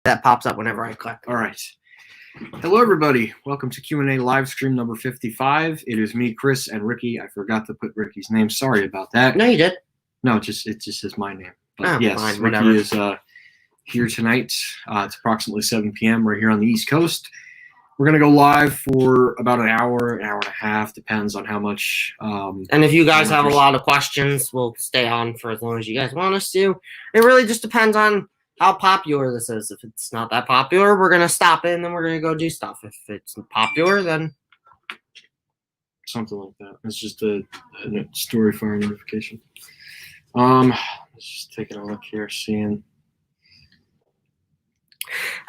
that pops up whenever I click. All right. Hello, everybody. Welcome to Q&A live stream number 55. It is me, Chris, and Ricky. I forgot to put Ricky's name. Sorry about that. No, you did. No, it just is my name. But yes, fine, Ricky whatever. is here tonight. It's approximately 7 p.m. We're here on the East Coast. We're going to go live for about an hour and a half. Depends on how much. And if you guys have a lot of questions, we'll stay on for as long as you guys want us to. It really just depends on how popular this is. If it's not that popular, we're going to stop it and then we're going to go do stuff. If it's popular, then something like that. It's just a story fire notification. Let's just take a look here, seeing.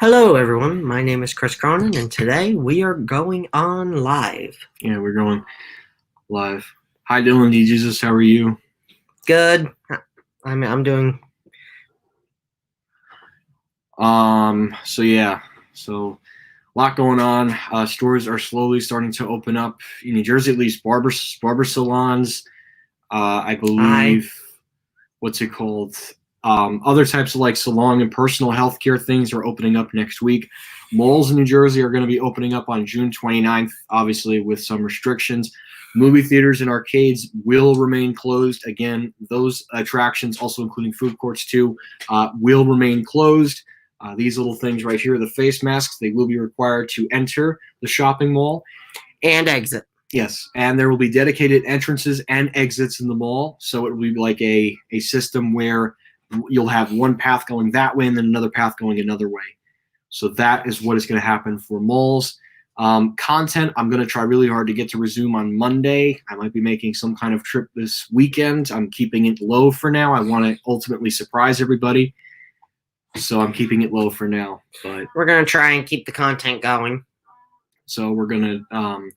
Hello, everyone. My name is Chris Cronin, and today we are going on live. Yeah, we're going live. Hi, Dylan D. Jesus. How are you? Good. I'm doing. So a lot going on. Stores are slowly starting to open up in New Jersey, at least barber salons. I believe, what's it called? Other types of like salon and personal health care things are opening up next week. Malls in New Jersey are going to be opening up on June 29th, obviously with some restrictions. Movie theaters and arcades will remain closed. Again, those attractions, also including food courts too, will remain closed. These little things right here, the face masks, they will be required to enter the shopping mall. And exit. Yes, and there will be dedicated entrances and exits in the mall. So it will be like a system where you'll have one path going that way and then another path going another way. So that is what is going to happen for malls. Content, I'm going to try really hard to get to resume on Monday. I might be making some kind of trip this weekend. I'm keeping it low for now. I want to ultimately surprise everybody. So I'm keeping it low for now. But we're going to try and keep the content going. So we're going to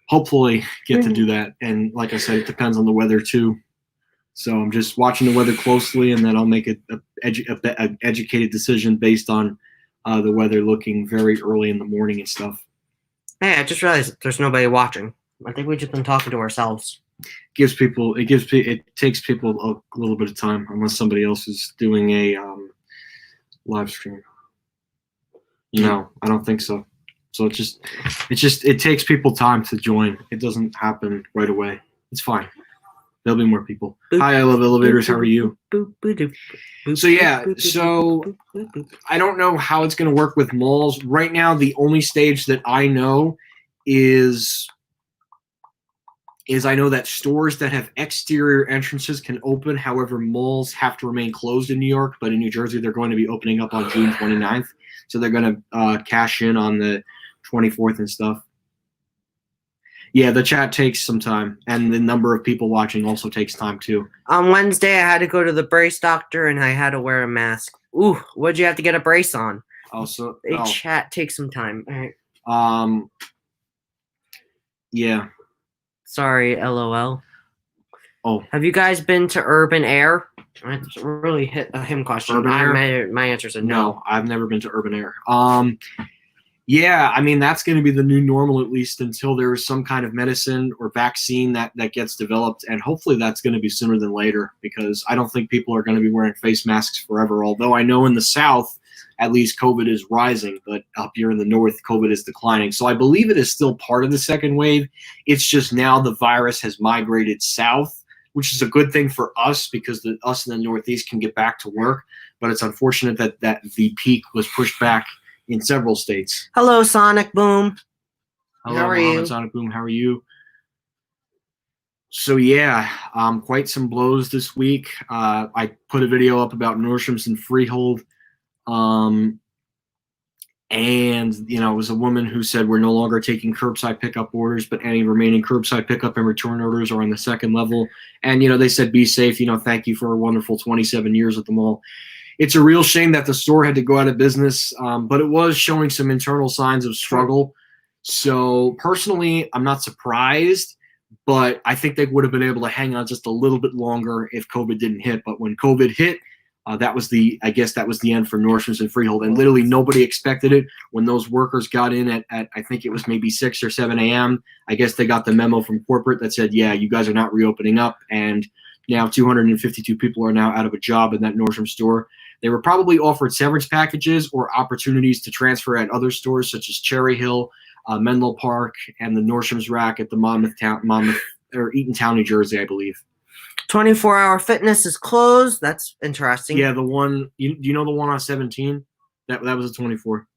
hopefully get to do that. And like I said, it depends on the weather too. So I'm just watching the weather closely, and then I'll make an educated decision based on the weather looking very early in the morning and stuff. Hey, I just realized there's nobody watching. I think we've just been talking to ourselves. It takes people a little bit of time, unless somebody else is doing a live stream. No, I don't think so. So it takes people time to join. It doesn't happen right away. It's fine. There'll be more people. Hi, I love elevators. How are you? So I don't know how it's going to work with malls. Right now, the only stage that I know is I know that stores that have exterior entrances can open. However, malls have to remain closed in New York. But in New Jersey, they're going to be opening up on June 29th. So they're going to cash in on the 24th and stuff. Yeah, the chat takes some time, and the number of people watching also takes time too. On Wednesday, I had to go to the brace doctor, and I had to wear a mask. Ooh, what'd you have to get a brace on? Also, chat takes some time. All right. Yeah. Sorry, LOL. Oh. Have you guys been to Urban Air? That's really hit a him question. Urban Air? My answer is no. No, I've never been to Urban Air. Yeah, I mean, that's going to be the new normal, at least until there is some kind of medicine or vaccine that gets developed. And hopefully that's going to be sooner than later, because I don't think people are going to be wearing face masks forever. Although I know in the South, at least COVID is rising, but up here in the North, COVID is declining. So I believe it is still part of the second wave. It's just now the virus has migrated south, which is a good thing for us because us in the Northeast can get back to work. But it's unfortunate that the peak was pushed back in several states. Hello, Sonic Boom. Hello, how are you? Sonic Boom, how are you? So yeah, quite some blows this week. I put a video up about Nordstrom's and Freehold. And it was a woman who said we're no longer taking curbside pickup orders, but any remaining curbside pickup and return orders are on the second level. And they said be safe. Thank you for a wonderful 27 years at the mall. It's a real shame that the store had to go out of business, but it was showing some internal signs of struggle. So personally, I'm not surprised, but I think they would have been able to hang on just a little bit longer if COVID didn't hit. But when COVID hit, that was the end for Nordstrom's and Freehold, and literally nobody expected it. When those workers got in at I think it was maybe 6 or 7 a.m., I guess they got the memo from corporate that said, yeah, you guys are not reopening up, and now 252 people are now out of a job in that Nordstrom store. They were probably offered severance packages or opportunities to transfer at other stores such as Cherry Hill, Menlo Park, and the Nordstrom's Rack at the Monmouth or Eatontown, New Jersey, I believe. 24-hour fitness is closed. That's interesting. Yeah, the one you know the one on 17? That was a 24.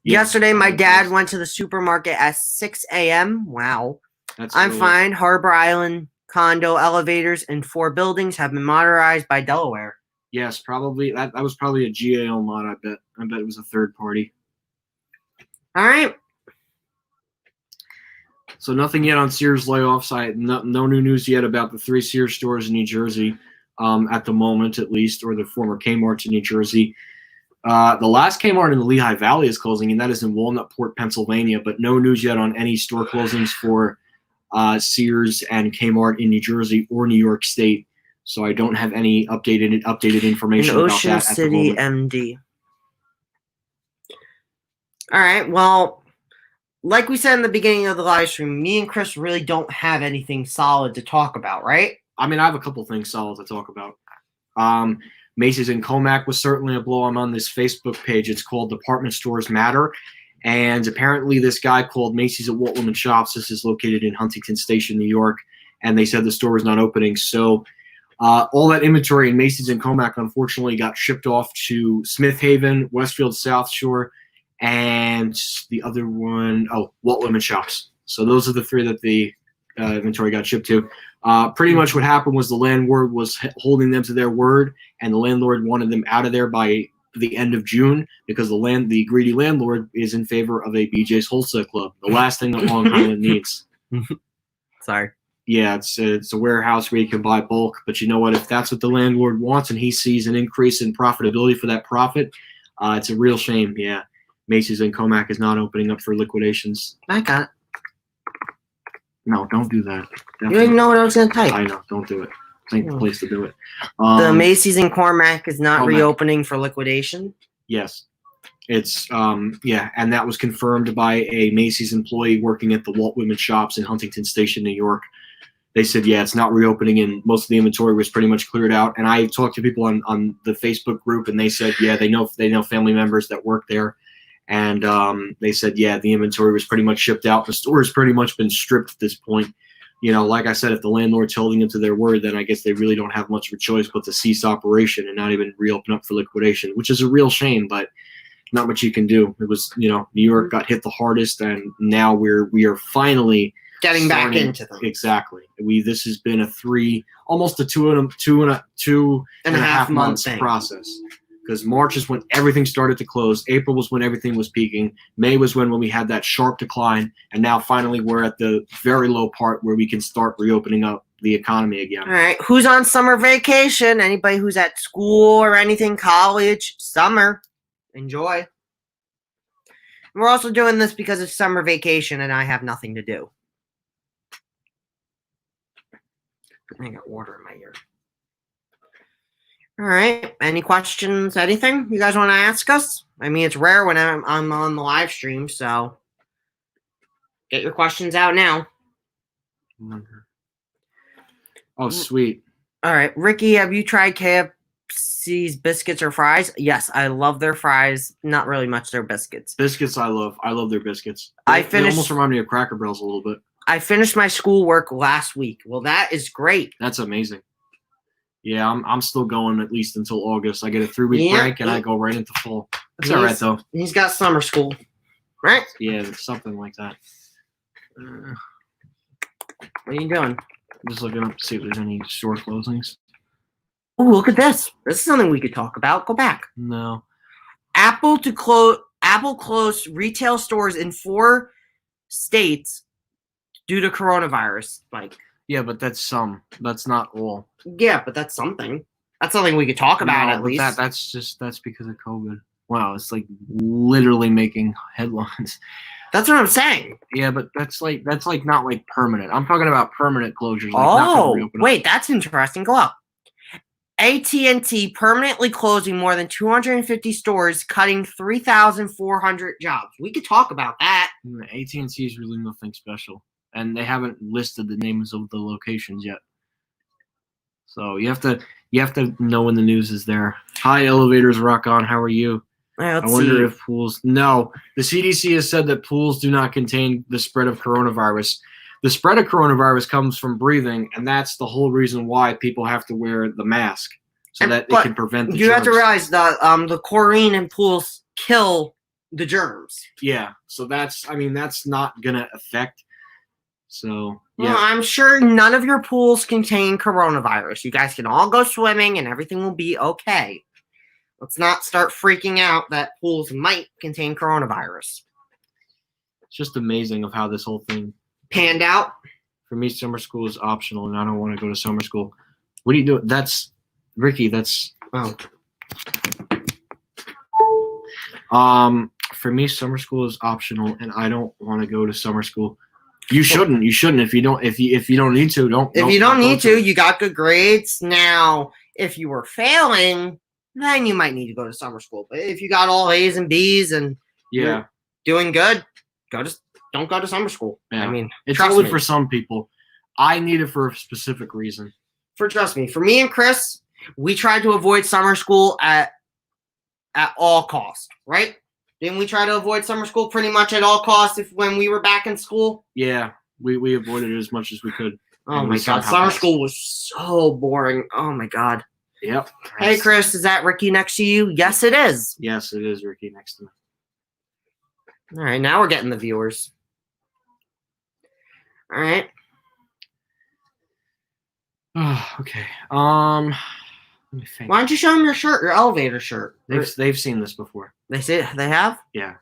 Yesterday, my dad went to the supermarket at 6 a.m. Wow. I'm early. fine. Harbor Island condo elevators in 4 buildings have been modernized by Delaware. Yes, probably. That was probably a GAL mod, I bet. I bet it was a third party. All right. So nothing yet on Sears layoffs. No new news yet about the 3 Sears stores in New Jersey, at the moment at least, or the former Kmart's in New Jersey. The last Kmart in the Lehigh Valley is closing, and that is in Walnutport, Pennsylvania. But no news yet on any store closings for Sears and Kmart in New Jersey or New York State. So I don't have any updated information in about Ocean that City, at the moment. MD. All right. Well, like we said in the beginning of the live stream, me and Chris really don't have anything solid to talk about, right? I mean, I have a couple things solid to talk about. Macy's and Comac was certainly a blow. I'm on this Facebook page. It's called Department Stores Matter. And apparently this guy called Macy's at Walt Whitman Shops. This is located in Huntington Station, New York. And they said the store was not opening. So all that inventory in Macy's and Comac, unfortunately, got shipped off to Smith Haven, Westfield South Shore, and the other one, Walt Whitman Shops. So those are the 3 that the inventory got shipped to. Pretty much what happened was the landlord was holding them to their word, and the landlord wanted them out of there by the end of June because the greedy landlord is in favor of a BJ's Wholesale Club. The last thing that Long Island needs. Sorry. Yeah, it's a warehouse where you can buy bulk, but you know what? If that's what the landlord wants and he sees an increase in profitability for that profit, it's a real shame. Yeah, Macy's and Comac is not opening up for liquidations. I got it. No, don't do that. You didn't even know what I was going to type. I know. Don't do it. This ain't the place to do it. The Macy's and Comac is not Comac. reopening for liquidation. Yes. It's, and that was confirmed by a Macy's employee working at the Walt Whitman Shops in Huntington Station, New York. They said, yeah, it's not reopening, and most of the inventory was pretty much cleared out. And I talked to people on the Facebook group, and they said, yeah, they know family members that work there. And they said, yeah, the inventory was pretty much shipped out. The store has pretty much been stripped at this point. You know, like I said, if the landlord's holding them to their word, then I guess they really don't have much of a choice but to cease operation and not even reopen up for liquidation, which is a real shame, but not much you can do. It was, New York got hit the hardest, and now we are finally getting back into them. Exactly. This has been almost a two and a half months process. Because March is when everything started to close. April was when everything was peaking. May was when we had that sharp decline. And now finally we're at the very low part where we can start reopening up the economy again. All right. Who's on summer vacation? Anybody who's at school or anything, college, summer, enjoy. We're also doing this because it's summer vacation and I have nothing to do. I got water in my ear. All right. Any questions? Anything you guys want to ask us? I mean, it's rare when I'm on the live stream, so get your questions out now. Oh, sweet. All right. Ricky, have you tried KFC's biscuits or fries? Yes, I love their fries. Not really much their biscuits. Biscuits I love. I love their biscuits. They almost remind me of Cracker Barrels a little bit. I finished my schoolwork last week. Well, that is great. That's amazing. Yeah, I'm still going at least until August. I get a 3-week break and I go right into fall. That's all right though. He's got summer school, right? Yeah, something like that. What are you doing? Just looking up to see if there's any store closings. Oh, look at this. This is something we could talk about. Go back. No. Apple closed retail stores in 4 states due to coronavirus. Yeah, but that's some. That's not all. Yeah, but that's something. That's something we could talk about at least. That's because of COVID. Wow, it's like literally making headlines. That's what I'm saying. Yeah, but that's not like permanent. I'm talking about permanent closures. Wait, that's interesting. Go up. AT&T permanently closing more than 250 stores, cutting 3,400 jobs. We could talk about that. AT&T is really nothing special, and they haven't listed the names of the locations yet. So you have to You have to know when the news is there. Hi, elevators rock on. How are you? Let's I wonder see. if pools. No, the CDC has said that pools do not contain the spread of coronavirus. The spread of coronavirus comes from breathing, and that's the whole reason why people have to wear the mask so that it But can prevent the you have to germs. realize that the chlorine in pools kill the germs. Yeah, so that's not gonna affect. So Well, yeah, I'm sure none of your pools contain coronavirus. You guys can all go swimming and everything will be okay. Let's not start freaking out that pools might contain coronavirus. it's just amazing of how this whole thing. Panned out. For me, summer school is optional, and I don't want to go to summer school. What do you do? That's Ricky. That's Oh, For me, summer school is optional, and I don't want to go to summer school. You shouldn't. You shouldn't. If you don't need to, don't. if you don't go need to, you got good grades. Now, if you were failing, then you might need to go to summer school. But if you got all A's and B's and Yeah, doing good, don't go to summer school. Yeah. I mean, it's trust only me. for some people. I need it for a specific reason. Trust me. For me and Chris, we tried to avoid summer school at all costs, right? Didn't we try to avoid summer school pretty much at all costs when we were back in school? Yeah, we avoided it as much as we could. Oh And my we god, somehow summer passed. school was so boring. Oh my god. Yep. Hey Chris, is that Ricky next to you? Yes, it is. Yes, it is Ricky next to me. All right, now we're getting the viewers. All right. Okay. Let me think. Why don't you show them your shirt, your elevator shirt? They've seen this before. They say they have? Yeah.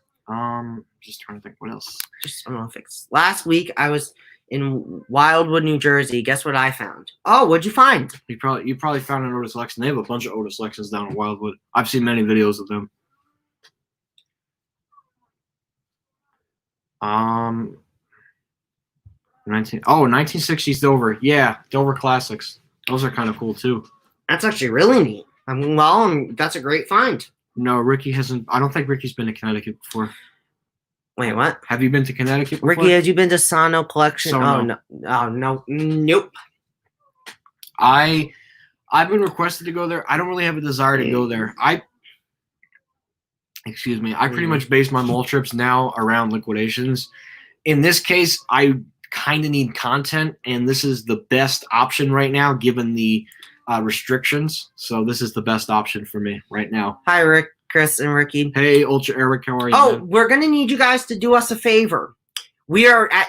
Just trying to think what else. Just I don't know if it's last week I was in Wildwood, New Jersey. Guess what I found? Oh, what'd you find? You probably found an Otis Lexus. They have a bunch of Otis Lexus down in Wildwood. I've seen many videos of them. 1960s Dover. Yeah, Dover Classics. Those are kind of cool too. That's actually really neat. I mean, well, that's a great find. No, Ricky hasn't. I don't think Ricky's been to Connecticut before. Wait, what? Have you been to Connecticut before? Ricky, had you been to Sano Collection? Sono. Oh no! Oh no! Nope. I've been requested to go there. I don't really have a desire to go there. I pretty much base my mall trips now around liquidations. In this case, I kind of need content, and this is the best option right now given the restrictions. So this is the best option for me right now. Hi, Rick, Chris, and Ricky. Hey, Ultra Eric, how are you? Oh, man? we're gonna need you guys to do us a favor. We are at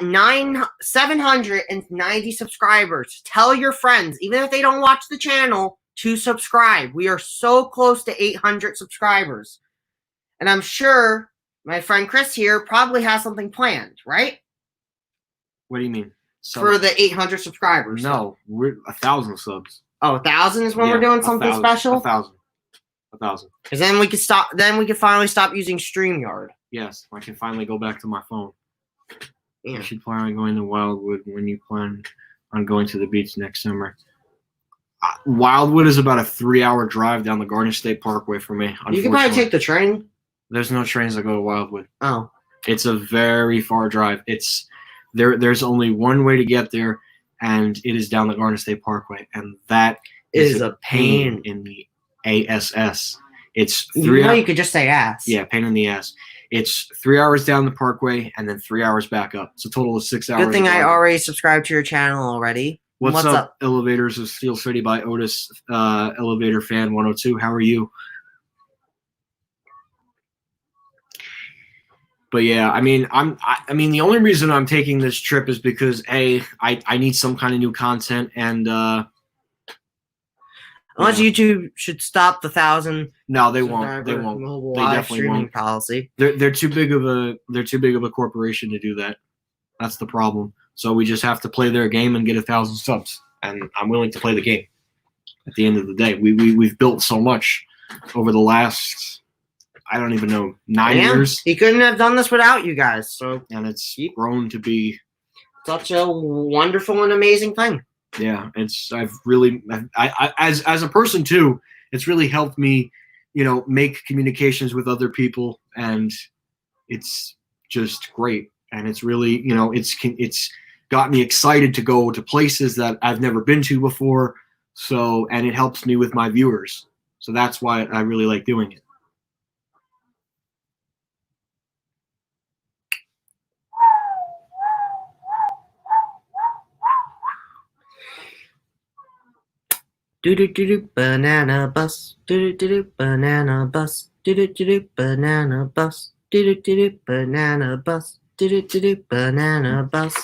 790 subscribers. Tell your friends, even if they don't watch the channel, to subscribe. We are so close to 800 subscribers. And I'm sure my friend Chris here probably has something planned, right? What do you mean? For the 800 subscribers. No, we're 1,000 subs. Oh, 1,000 is when Yeah, we're doing something 1,000, special? 1,000. Because then we could stop. Then we could finally stop using StreamYard. Yes, I can finally go back to my phone. Yeah. You should plan on going to Wildwood when you plan on going to the beach next summer. Wildwood is about a 3-hour drive down the Garden State Parkway for me. You can probably take the train. There's no trains that go to Wildwood. Oh. It's a very far drive. It's there's only one way to get there, and it is down the Garden State Parkway, and that Is a pain in the ass. It's You could just say ass. Yeah, pain in the ass. It's 3 hours down the Parkway and then 3 hours back up. It's a total of 6 hours. Good thing I driving. already subscribed to your channel already. What's up? Elevators of Steel City by Otis, Elevator Fan 102. How are you? But yeah, I mean, the only reason I'm taking this trip is because I need some kind of new content, and Unless YouTube should stop the 1,000. no, they won't. They subscriber won't. Mobile They live definitely streaming won't. policy. They're too big of a corporation to do that. That's the problem. So we just have to play their game and get 1,000 subs, and I'm willing to play the game. At the end of the day, we've built so much over the last, I don't even know, 9 years, He couldn't have done this without you guys. So and it's grown to be. such a wonderful and amazing thing. Yeah, I've really, as a person too, it's really helped me, make communications with other people, and it's just great. And it's really, it's got me excited to go to places that I've never been to before. So, and it helps me with my viewers. So that's why I really like doing it. Do do do do banana bus. Do do do do banana bus. Do do do do banana bus. Do do do do banana bus. Do do do do banana bus.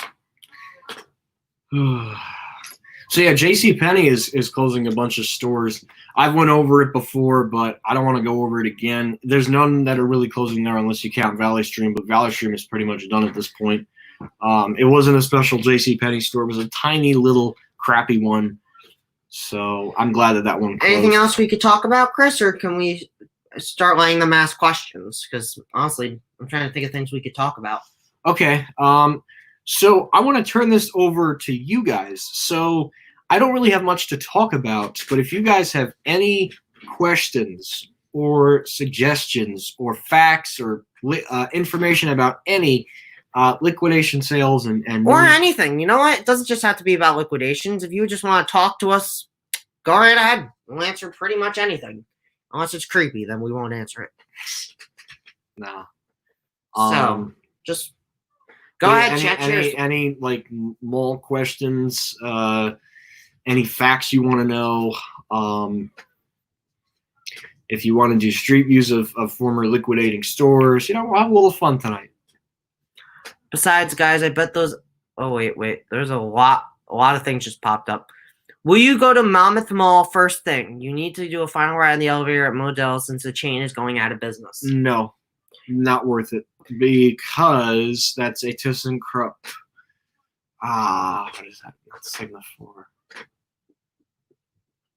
So yeah, JCPenney is closing a bunch of stores. I've went over it before, but I don't want to go over it again. There's none that are really closing there unless you count Valley Stream, but Valley Stream is pretty much done at this point. It wasn't a special JCPenney store. It was a tiny little crappy one. So I'm glad that one closed. Anything else we could talk about, Chris, or can we start letting them ask questions? Because honestly, I'm trying to think of things we could talk about. Okay. So I want to turn this over to you guys. So I don't really have much to talk about, but if you guys have any questions or suggestions or facts or information about any liquidation sales and or anything, you know what? It doesn't just have to be about liquidations. If you just want to talk to us, go right ahead. We'll answer pretty much anything. Unless it's creepy, then we won't answer it. Nah. So just go ahead, chat. Any like mall questions? Any facts you want to know? If you want to do street views of former liquidating stores, we'll have a little fun tonight. Besides, guys, I bet those. Oh wait. There's a lot of things just popped up. Will you go to Monmouth Mall first thing? You need to do a final ride in the elevator at Modell since the chain is going out of business. No, not worth it because that's a ThyssenKrupp. What is that? That's Sigma 4.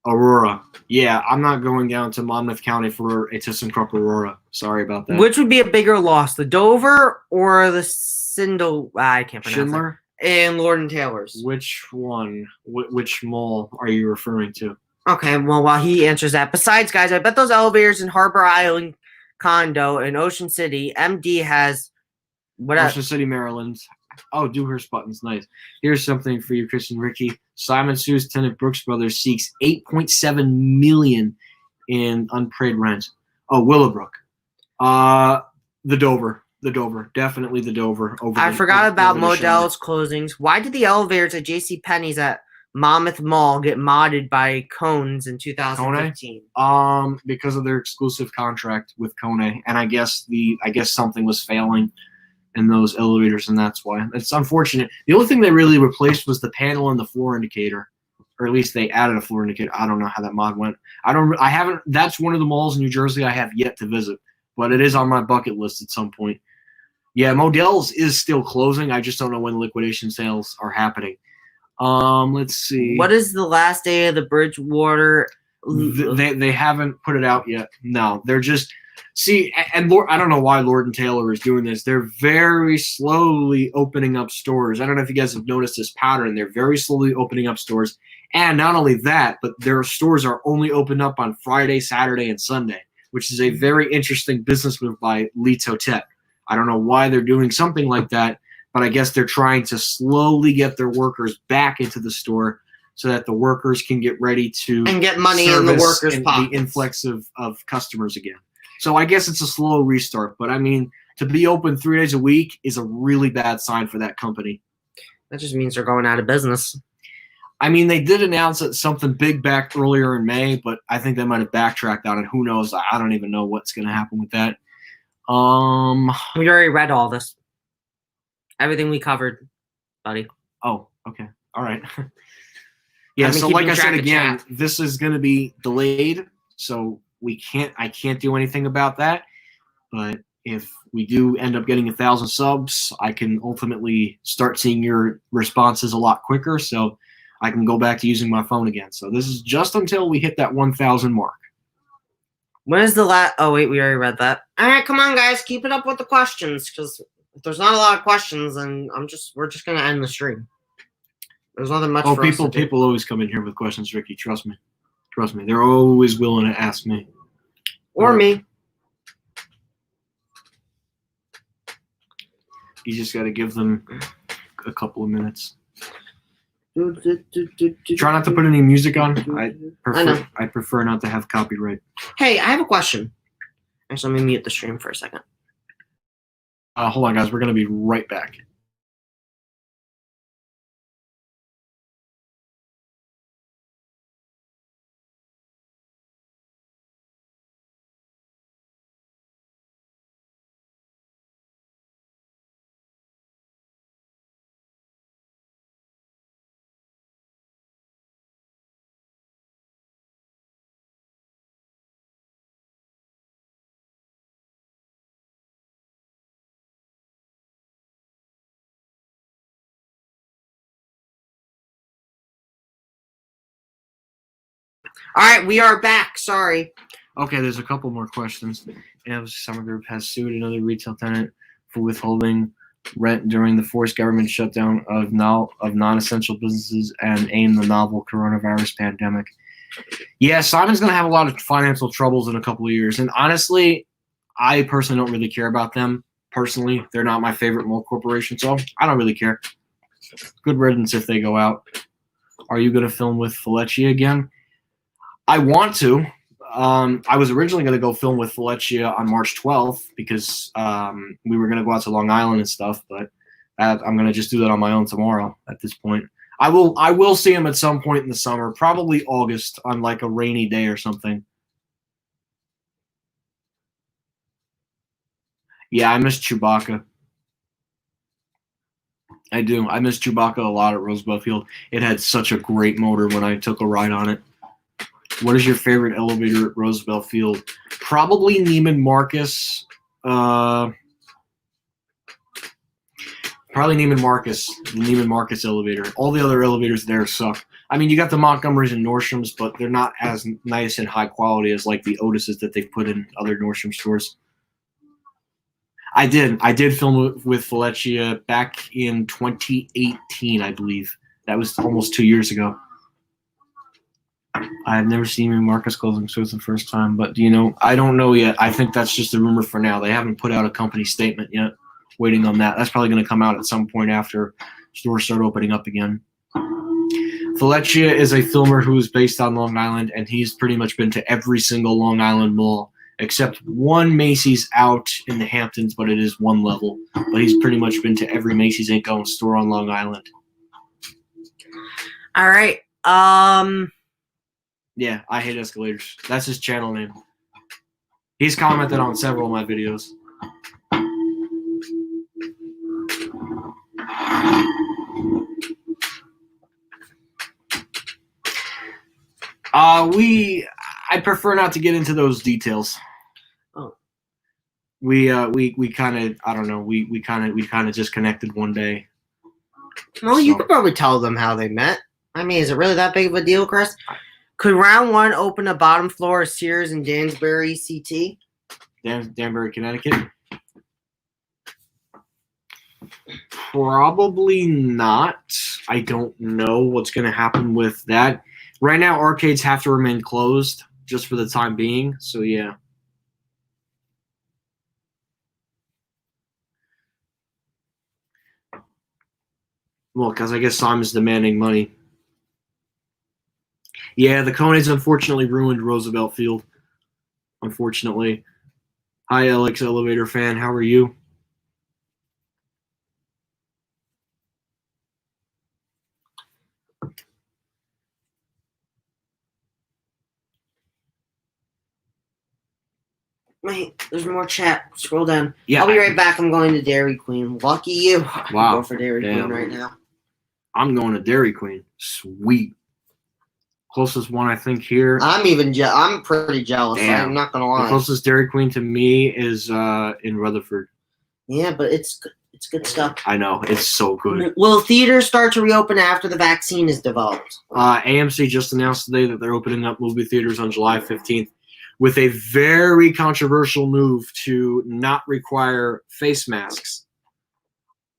Aurora. Yeah, I'm not going down to Monmouth County for a ThyssenKrupp Aurora. Sorry about that. Which would be a bigger loss, the Dover or the Sindel? I can't pronounce Schindler? it. And Lord & Taylor's. Which one? Which mall are you referring to? Okay, well, while he answers that. Besides, guys, I bet those elevators in Harbor Island Condo in Ocean City, MD has... Ocean City, Maryland. Oh, Dewhurst Buttons, nice. Here's something for you, Chris and Ricky. Simon Sue's tenant Brooks Brothers seeks $8.7 million in unpaid rent. Oh, Willowbrook. The Dover, definitely the Dover. I forgot about Modell's closings. Why did the elevators at JCPenney's at Monmouth Mall get modded by Cones in 2015? Kone? Because of their exclusive contract with Kone, and I guess something was failing in those elevators, and that's why. It's unfortunate. The only thing they really replaced was the panel and the floor indicator, or at least they added a floor indicator. I don't know how that mod went. I haven't. That's one of the malls in New Jersey I have yet to visit, but it is on my bucket list at some point. Yeah, Modell's is still closing. I just don't know when liquidation sales are happening. Let's see. What is the last day of the Bridgewater? They haven't put it out yet. No, they're just. See, and I don't know why Lord & Taylor is doing this. They're very slowly opening up stores. I don't know if you guys have noticed this pattern. They're very slowly opening up stores. And not only that, but their stores are only opened up on Friday, Saturday, and Sunday, which is a very interesting business move by Lee Totet. I don't know why they're doing something like that, but I guess they're trying to slowly get their workers back into the store so that the workers can get ready to and get money in the workers' pockets. The influx of customers again. So I guess it's a slow restart, but I mean, to be open 3 days a week is a really bad sign for that company. That just means they're going out of business. I mean, they did announce something big back earlier in May, but I think they might have backtracked on it. Who knows? I don't even know what's going to happen with that. We already read all this. Everything we covered, buddy. Oh, okay. All right. Yeah, so like I said again, this is going to be delayed, so I can't do anything about that. But if we do end up getting 1,000 subs, I can ultimately start seeing your responses a lot quicker, so I can go back to using my phone again. So this is just until we hit that 1,000 mark. When is the last? Oh wait, we already read that. All right, come on, guys, keep it up with the questions, because if there's not a lot of questions, then we're just gonna end the stream. There's nothing much. For people always come in here with questions, Ricky. Trust me, they're always willing to ask me or me. You just got to give them a couple of minutes. Try not to put any music on. I know. prefer not to have copyright. Hey, I have a question. Actually, let me mute the stream for a second. Hold on, guys. We're gonna be right back. All right, we are back. Sorry. Okay, there's a couple more questions. Summer Group has sued another retail tenant for withholding rent during the forced government shutdown of non-essential businesses and aimed the novel coronavirus pandemic. Yeah, Simon's going to have a lot of financial troubles in a couple of years. And honestly, I personally don't really care about them. Personally, they're not my favorite mall corporation, so I don't really care. Good riddance if they go out. Are you going to film with Felicia again? I want to. I was originally going to go film with Felicia on March 12th because we were going to go out to Long Island and stuff, but I'm going to just do that on my own tomorrow at this point. I will see him at some point in the summer, probably August on like a rainy day or something. Yeah, I miss Chewbacca. I do. I miss Chewbacca a lot at Roosevelt Field. It had such a great motor when I took a ride on it. What is your favorite elevator at Roosevelt Field? Probably Neiman Marcus. Probably Neiman Marcus. The Neiman Marcus elevator. All the other elevators there suck. I mean, you got the Montgomerys and Nordstroms, but they're not as nice and high quality as like the Otises that they've put in other Nordstrom stores. I did film with Felicia back in 2018, I believe. That was almost 2 years ago. I've never seen Marcus closing, so it's the first time. But, I don't know yet. I think that's just a rumor for now. They haven't put out a company statement yet. Waiting on that. That's probably going to come out at some point after stores start opening up again. Felicia is a filmer who is based on Long Island, and he's pretty much been to every single Long Island mall except one Macy's out in the Hamptons, but it is one level. But he's pretty much been to every Macy's Inc. owned store on Long Island. All right. Yeah, I hate escalators. That's his channel name. He's commented on several of my videos. I prefer not to get into those details. Oh. We kind of, I don't know, we kind of just connected one day. Well, you could probably tell them how they met. I mean, is it really that big of a deal, Chris? Could Round One open a bottom floor of Sears in Danbury, CT? Danbury, Connecticut? Probably not. I don't know what's going to happen with that. Right now, arcades have to remain closed just for the time being. So, yeah. Well, because I guess Simon's demanding money. Yeah, the Conades unfortunately ruined Roosevelt Field. Unfortunately. Hi, Alex Elevator fan. How are you? Wait, there's more chat. Scroll down. Yeah, I'll be right back. I'm going to Dairy Queen. Lucky you. Wow. Go for Dairy Queen right now. I'm going to Dairy Queen. Sweet. Closest one, I think, here. I'm pretty jealous. Damn. I'm not gonna lie. The closest Dairy Queen to me is in Rutherford. Yeah, but it's good stuff. I know, it's so good. Will theaters start to reopen after the vaccine is developed? AMC just announced today that they're opening up movie theaters on July 15th with a very controversial move to not require face masks.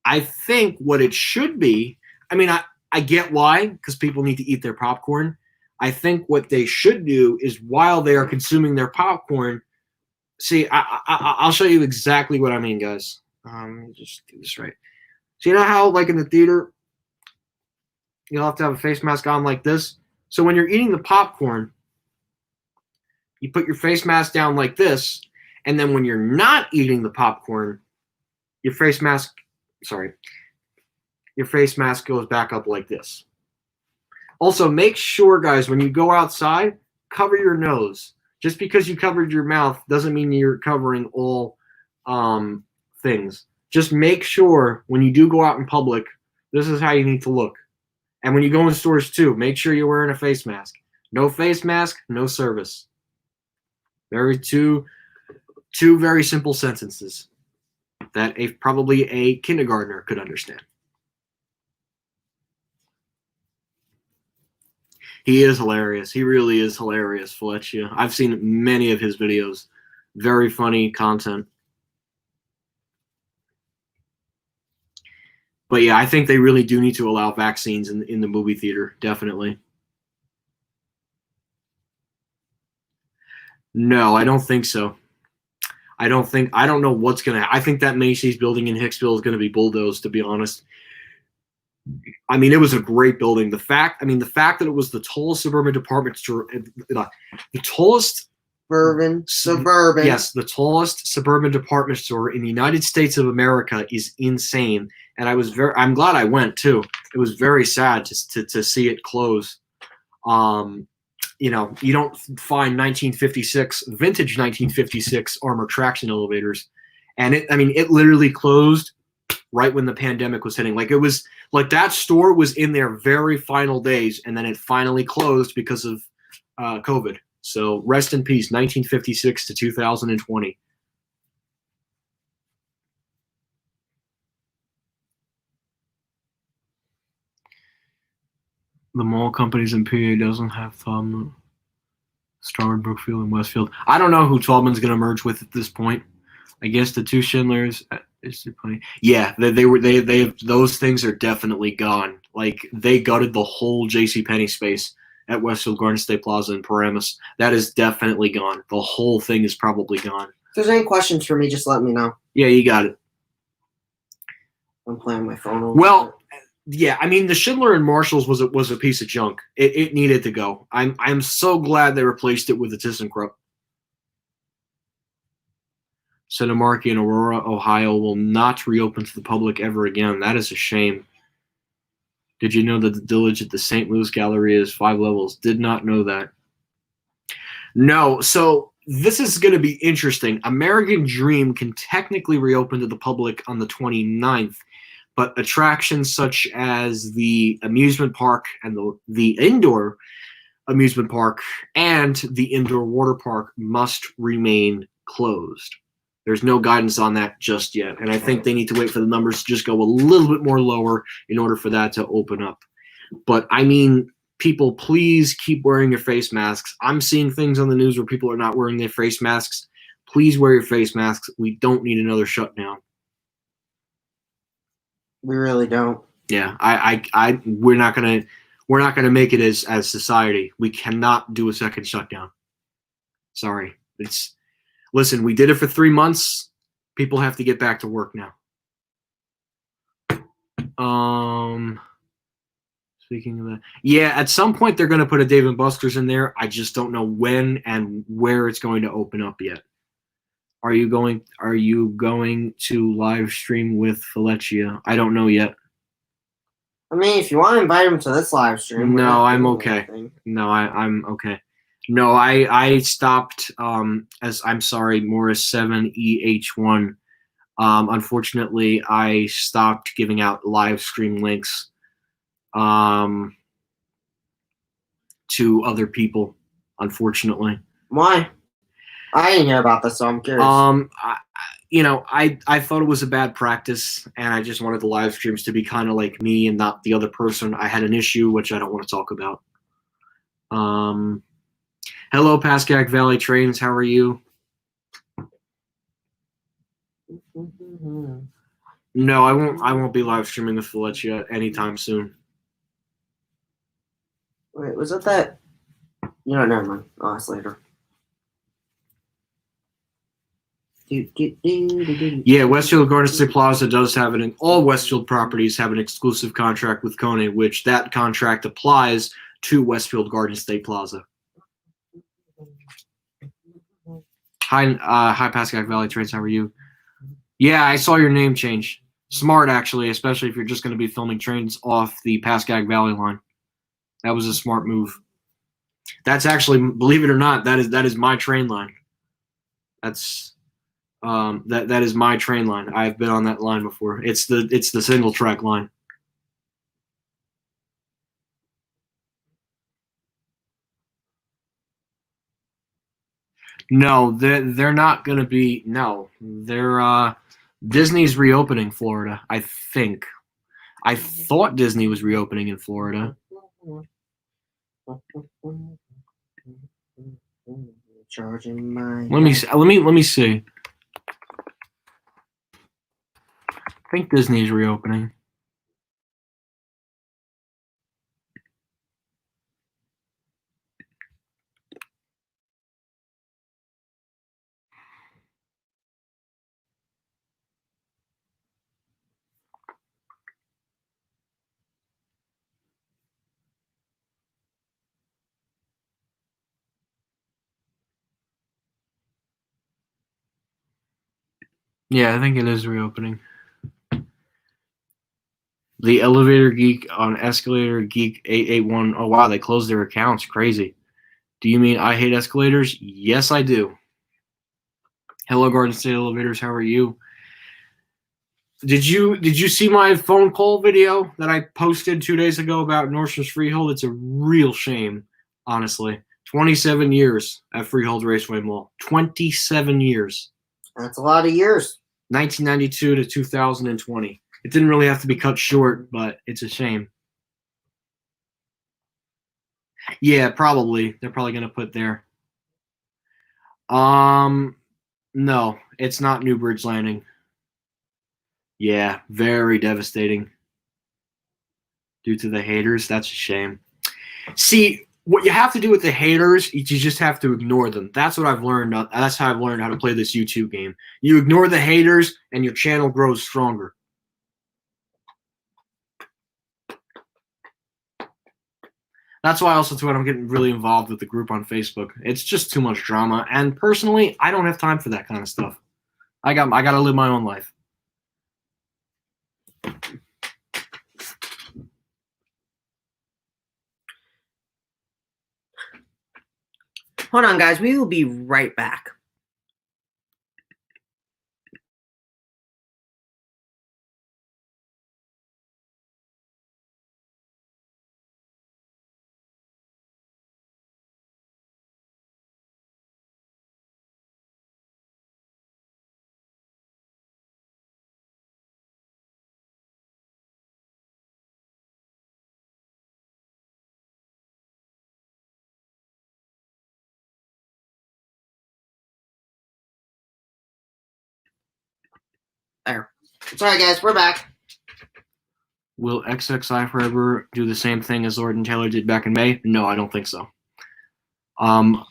I think what it should be, I mean, I get why, because people need to eat their popcorn. I think what they should do is while they are consuming their popcorn, see, I'll show you exactly what I mean, guys. Let me just do this right. So you know how, like in the theater, you'll have to have a face mask on like this. So when you're eating the popcorn, you put your face mask down like this, and then when you're not eating the popcorn, your face mask goes back up like this. Also, make sure, guys, when you go outside, cover your nose. Just because you covered your mouth doesn't mean you're covering all things. Just make sure when you do go out in public, this is how you need to look. And when you go in stores too, make sure you're wearing a face mask. No face mask, no service. Two very simple sentences that probably a kindergartner could understand. He is hilarious. He really is hilarious, Fletcher. I've seen many of his videos. Very funny content. But yeah, I think they really do need to allow vaccines in the movie theater, definitely. No, I don't think so. I don't know what's going to. I think that Macy's building in Hicksville is going to be bulldozed, to be honest. I mean, it was a great building. The fact that it was the tallest suburban department store, the tallest suburban. Yes, the tallest suburban department store in the United States of America is insane. And I'm glad I went too. It was very sad to see it close. You don't find vintage 1956 armor traction elevators, and it literally closed right when the pandemic was hitting. Like, it was like that store was in their very final days, and then it finally closed because of COVID. So rest in peace, 1956 to 2020. The mall companies in PA doesn't have Taubman, Starwood, Brookfield, and Westfield. I don't know who Taubman's going to merge with at this point. I guess the two Schindlers. Yeah, those things are definitely gone. Like, they gutted the whole JCPenney space at Westfield Garden State Plaza in Paramus. That is definitely gone. The whole thing is probably gone. If there's any questions for me, just let me know. Yeah, you got it. I'm playing my phone. Well, yeah, I mean, the Schindler and Marshalls was a piece of junk. It needed to go. I'm so glad they replaced it with the ThyssenKrupp. Cinemark in Aurora, Ohio will not reopen to the public ever again. That is a shame. Did you know that the Dillage at the St. Louis Gallery is 5 levels? Did not know that. No, so this is going to be interesting. American Dream can technically reopen to the public on the 29th, but attractions such as the amusement park and the indoor amusement park and the indoor water park must remain closed. There's no guidance on that just yet, and I think they need to wait for the numbers to just go a little bit more lower in order for that to open up. But, I mean, people, please keep wearing your face masks. I'm seeing things on the news where people are not wearing their face masks. Please wear your face masks. We don't need another shutdown. We really don't. Yeah, we're not gonna make it as society. We cannot do a second shutdown. Sorry. Listen, we did it for 3 months. People have to get back to work now. Speaking of that, yeah, at some point they're gonna put a Dave & Buster's in there. I just don't know when and where it's going to open up yet. Are you going to live stream with Felicia? I don't know yet. I mean, if you want to invite him to this live stream. No, I'm okay. No, I'm okay. No, I stopped as I'm sorry, Morris 7EH1. Unfortunately, I stopped giving out live stream links to other people, unfortunately. Why? I didn't hear about this, so I'm curious. I thought it was a bad practice, and I just wanted the live streams to be kind of like me and not the other person. I had an issue, which I don't want to talk about. Hello, Pascagoula Valley Trains. How are you? No, I won't be live streaming with Felicia anytime soon. Wait, was it that? Never mind. I'll ask later. Yeah, Westfield Garden State Plaza does have all Westfield properties have an exclusive contract with Kone, which that contract applies to Westfield Garden State Plaza. Hi, Pascagoula Valley Trains. How are you? Yeah, I saw your name change. Smart, actually, especially if you're just going to be filming trains off the Pascagoula Valley line. That was a smart move. That's actually, believe it or not, that is my train line. That's that is my train line. I've been on that line before. It's the single track line. No, they're not going to be. No, they're Disney's reopening Florida. I think. I thought Disney was reopening in Florida. Charging my. Let me see. I think Disney's reopening. Yeah, I think it is reopening. The Elevator Geek on Escalator Geek 881. Oh wow, they closed their accounts. Crazy. Do you mean I hate escalators? Yes, I do. Hello, Garden State Elevators. How are you? Did you see my phone call video that I posted 2 days ago about Nordstrom's Freehold? It's a real shame, honestly. 27 years at Freehold Raceway Mall. 27 years. That's a lot of years. 1992 to 2020. It didn't really have to be cut short, but it's a shame. Yeah, probably. They're probably going to put there. No, it's not Newbridge Landing. Yeah, very devastating. Due to the haters, that's a shame. See, what you have to do with the haters is you just have to ignore them. That's what I've learned. That's how I've learned how to play this YouTube game. You ignore the haters, and your channel grows stronger. That's why also too I'm getting really involved with the group on Facebook. It's just too much drama, and personally, I don't have time for that kind of stuff. I got to live my own life. Hold on, guys. We will be right back. There. Sorry, guys. We're back. Will XXI Forever do the same thing as Lord and Taylor did back in May? No, I don't think so. No,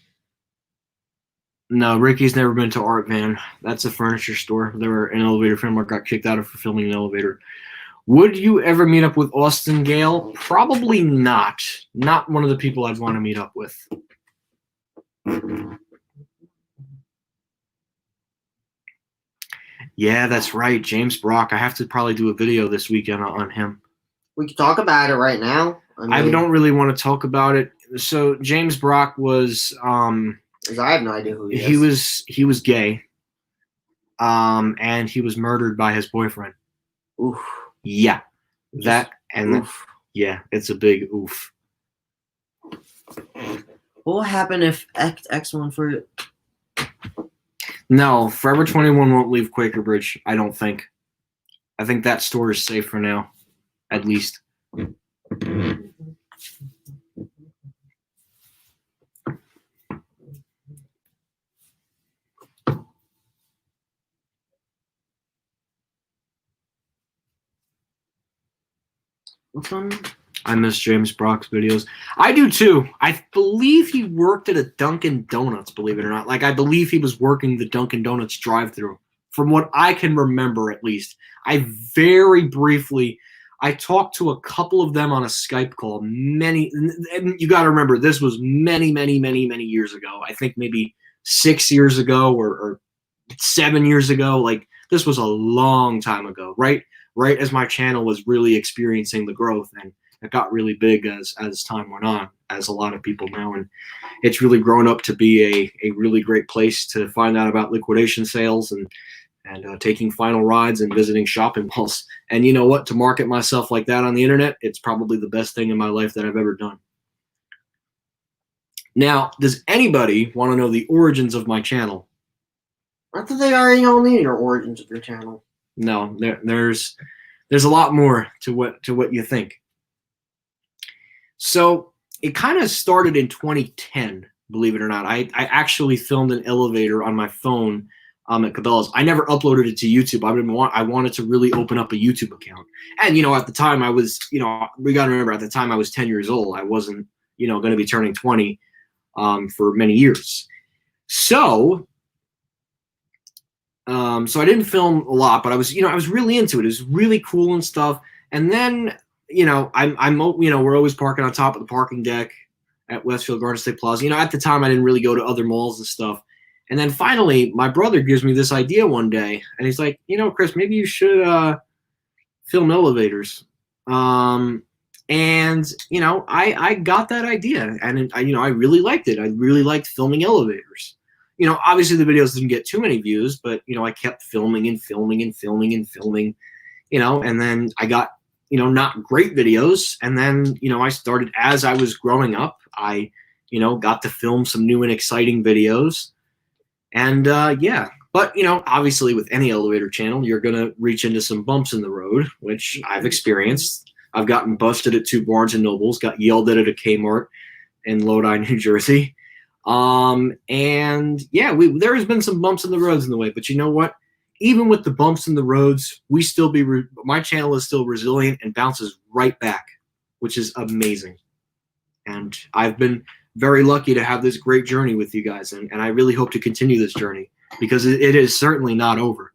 Ricky's never been to Art Van. That's a furniture store. They were an elevator filmer, got kicked out of for filming an elevator. Would you ever meet up with Austin Gale? Probably not. Not one of the people I'd want to meet up with. Yeah, that's right. James Brock. I have to probably do a video this weekend on him. We can talk about it right now. I don't really want to talk about it. So James Brock was because I have no idea who he is. He was gay. And he was murdered by his boyfriend. Oof. Yeah. That and oof. Yeah, it's a big oof. What will happen if X won for it? No, Forever 21 won't leave Quaker Bridge, I don't think. I think that store is safe for now, at least. Which one? I miss James Brock's videos. I do too. I believe he worked at a Dunkin' Donuts, believe it or not. Like, I believe he was working the Dunkin' Donuts drive-thru, from what I can remember at least. I very briefly, I talked to a couple of them on a Skype call. And you got to remember, this was many, many, many, many years ago. I think maybe 6 years ago or 7 years ago. Like, this was a long time ago, right? Right as my channel was really experiencing the growth, and it got really big as time went on, as a lot of people know, and it's really grown up to be a really great place to find out about liquidation sales and taking final rides and visiting shopping malls. And you know what? To market myself like that on the internet, it's probably the best thing in my life that I've ever done. Now, does anybody want to know the origins of my channel? I thought they already all knew your origins of your channel. No, there's a lot more to what you think. So it kind of started in 2010, believe it or not. I actually filmed an elevator on my phone at Cabela's. I never uploaded it to YouTube. I wanted to really open up a YouTube account. And, you know, at the time I was, you know, we got to remember, at the time I was 10 years old. I wasn't, you know, going to be turning 20 for many years. So I didn't film a lot, but I was really into it. It was really cool and stuff. And then, you know, we're always parking on top of the parking deck at Westfield Garden State Plaza. You know, at the time I didn't really go to other malls and stuff. And then finally, my brother gives me this idea one day, and he's like, you know, Chris, maybe you should film elevators. And you know, I got that idea, and I really liked it. I really liked filming elevators. You know, obviously the videos didn't get too many views, but you know, I kept filming and filming and filming and filming. You know, and then I got, you know, not great videos, and then, you know, I started, as I was growing up, I, you know, got to film some new and exciting videos. And yeah, but, you know, obviously with any elevator channel, you're going to reach into some bumps in the road, which I've experienced. I've gotten busted at 2 Barnes & Nobles, got yelled at a Kmart in Lodi, New Jersey. And yeah, there has been some bumps in the roads in the way, but you know what? Even with the bumps in the roads, my channel is still resilient and bounces right back, which is amazing. And I've been very lucky to have this great journey with you guys, and I really hope to continue this journey, because it is certainly not over.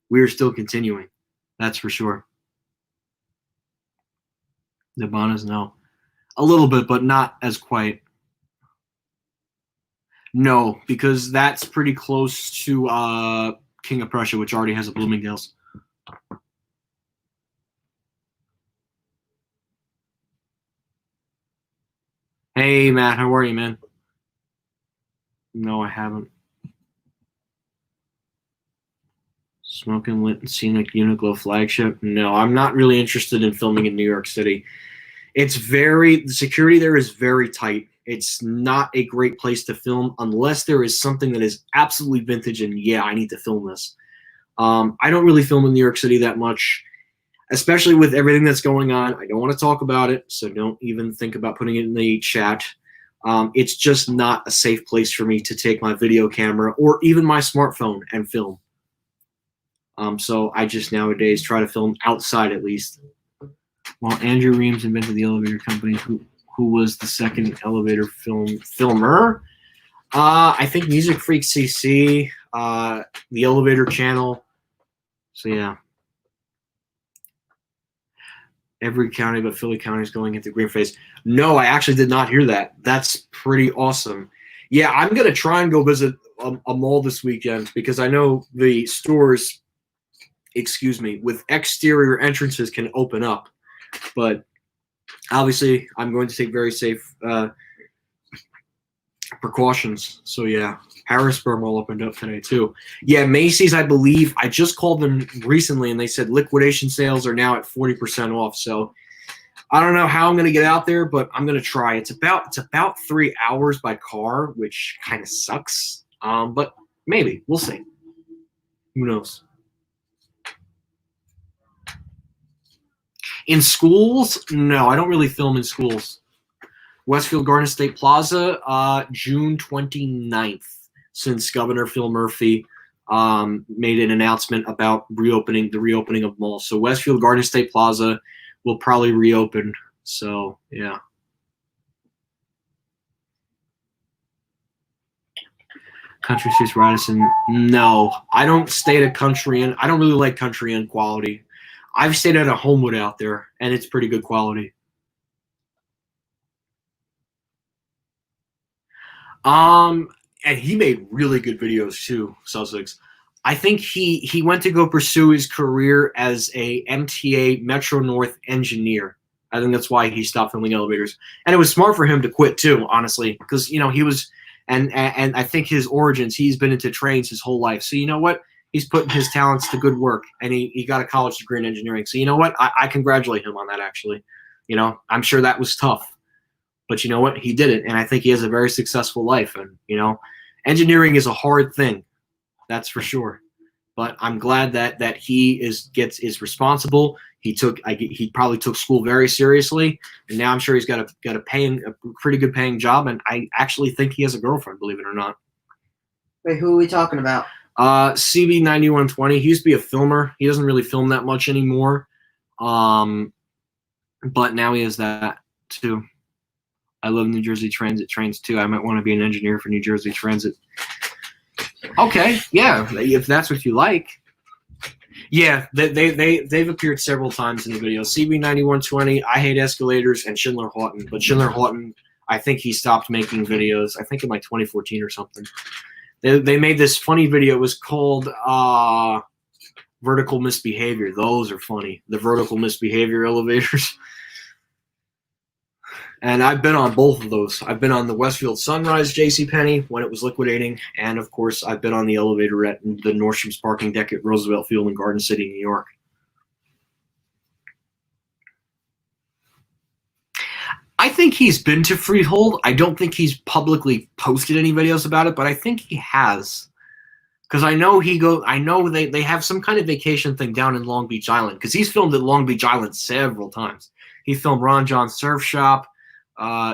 We are still continuing. That's for sure. The Bonas, no. A little bit, but not as quite. No, because that's pretty close to King of Prussia, which already has a Bloomingdale's. Hey, Matt, how are you, man? No, I haven't. Smoking Lit and Scenic Uniqlo flagship? No, I'm not really interested in filming in New York City. The security there is very tight. It's not a great place to film unless there is something that is absolutely vintage and, yeah, I need to film this. I don't really film in New York City that much, especially with everything that's going on. I don't want to talk about it, so don't even think about putting it in the chat. It's just not a safe place for me to take my video camera or even my smartphone and film. So I just nowadays try to film outside at least. Well, Andrew Reams invented the elevator company. Who was the second elevator filmer? I think Music Freak CC, the Elevator Channel. So yeah. Every county but Philly County is going into green phase. No, I actually did not hear that. That's pretty awesome. Yeah, I'm going to try and go visit a mall this weekend, because I know the stores, with exterior entrances can open up. But obviously, I'm going to take very safe precautions. So yeah, Harrisburg Mall opened up today too. Yeah, Macy's, I believe, I just called them recently and they said liquidation sales are now at 40% off. So I don't know how I'm going to get out there, but I'm going to try. It's about 3 hours by car, which kind of sucks. But maybe we'll see. Who knows? In schools, no, I don't really film in schools. Westfield Garden State Plaza, June 29th, since Governor Phil Murphy made an announcement about the reopening of malls. So Westfield Garden State Plaza will probably reopen So yeah. Country Streets Radisson. No, I don't stay at a Country Inn. I don't really like Country Inn quality. I've stayed at a Homewood out there, and it's pretty good quality. And he made really good videos too, Sussex. I think he went to go pursue his career as a MTA Metro North engineer. I think that's why he stopped filming elevators, and it was smart for him to quit too, honestly, because he was, and I think his origins, he's been into trains his whole life. So you know what, he's putting his talents to good work, and he got a college degree in engineering. So you know what, I congratulate him on that. Actually, I'm sure that was tough. But you know what? He did it, and I think he has a very successful life. And engineering is a hard thing, that's for sure. But I'm glad that he is responsible. He probably took school very seriously, and now I'm sure he's got a pretty good paying job. And I actually think he has a girlfriend, believe it or not. Wait, who are we talking about? CB9120. He used to be a filmer. He doesn't really film that much anymore. But now he has that too. I love New Jersey Transit trains too. I might want to be an engineer for New Jersey Transit. Okay, yeah, if that's what you like. Yeah, they've appeared several times in the video. CB9120, I Hate Escalators, and Schindler Houghton. But Schindler Houghton, I think he stopped making videos. I think in like 2014 or something. They made this funny video. It was called Vertical Misbehavior. Those are funny. The Vertical Misbehavior elevators. And I've been on both of those. I've been on the Westfield Sunrise JCPenney when it was liquidating, and of course, I've been on the elevator at the Nordstrom's parking deck at Roosevelt Field in Garden City, New York. I think he's been to Freehold. I don't think he's publicly posted any videos about it, but I think he has. Because I know they have some kind of vacation thing down in Long Beach Island, because he's filmed at Long Beach Island several times. He filmed Ron John's Surf Shop.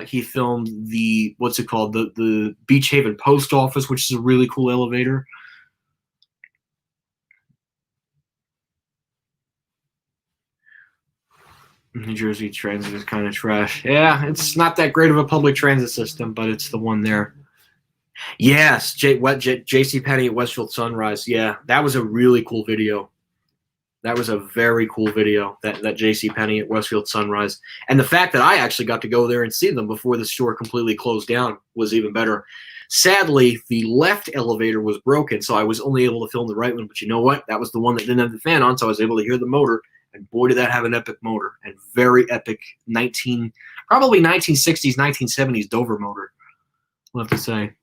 He filmed the Beach Haven Post Office, which is a really cool elevator. New Jersey Transit is kind of trash. Yeah, it's not that great of a public transit system, but it's the one there. Yes, JCPenney at Westfield Sunrise. Yeah, that was a really cool video. That was a very cool video, that JCPenney at Westfield Sunrise. And the fact that I actually got to go there and see them before the store completely closed down was even better. Sadly, the left elevator was broken, so I was only able to film the right one. But you know what? That was the one that didn't have the fan on, so I was able to hear the motor. And boy, did that have an epic motor. And very epic probably 1960s, 1970s Dover motor, I'll have to say.